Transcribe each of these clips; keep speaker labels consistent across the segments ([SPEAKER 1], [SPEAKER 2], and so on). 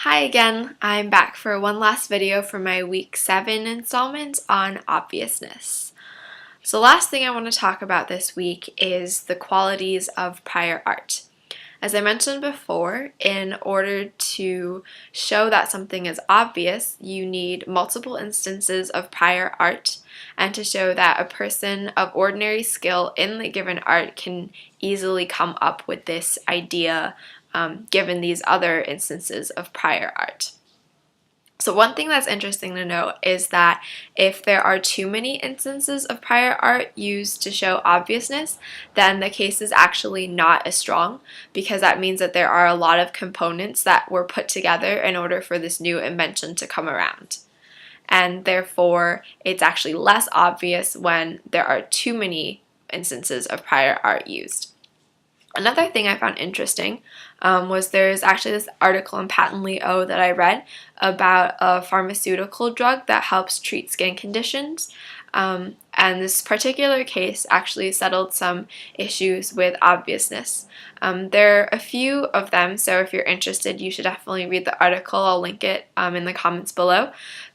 [SPEAKER 1] Hi again, I'm back for one last video for my week 7 installment on obviousness. So the last thing I want to talk about this week is the qualities of prior art. As I mentioned before, in order to show that something is obvious, you need multiple instances of prior art, and to show that a person of ordinary skill in the given art can easily come up with this idea given these other instances of prior art. So one thing that's interesting to note is that if there are too many instances of prior art used to show obviousness, then the case is actually not as strong, because that means that there are a lot of components that were put together in order for this new invention to come around. And therefore, it's actually less obvious when there are too many instances of prior art used. Another thing I found interesting was there's actually this article in Patently.O that I read about a pharmaceutical drug that helps treat skin conditions. And this particular case actually settled some issues with obviousness. There are a few of them, so if you're interested, you should definitely read the article. I'll link it in the comments below.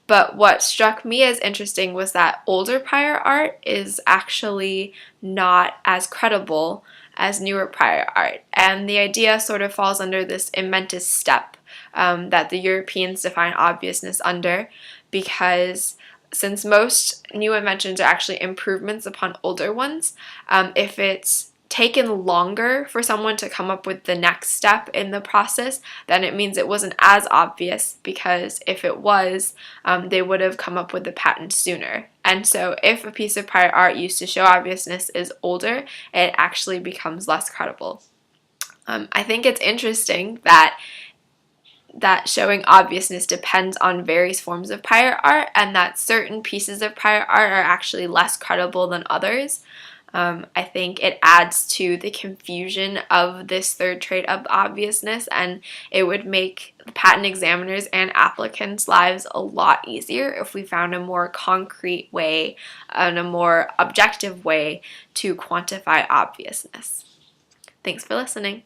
[SPEAKER 1] But what struck me as interesting was that older prior art is actually not as credible as newer prior art. And the idea sort of falls under this inventus step that the Europeans define obviousness under, because since most new inventions are actually improvements upon older ones, if it's taken longer for someone to come up with the next step in the process, then it means it wasn't as obvious, because if it was, they would have come up with the patent sooner. And so if a piece of prior art used to show obviousness is older, it actually becomes less credible. I think it's interesting that showing obviousness depends on various forms of prior art, and that certain pieces of prior art are actually less credible than others. I think it adds to the confusion of this third trait of obviousness, and it would make patent examiners and applicants' lives a lot easier if we found a more concrete way and a more objective way to quantify obviousness. Thanks for listening.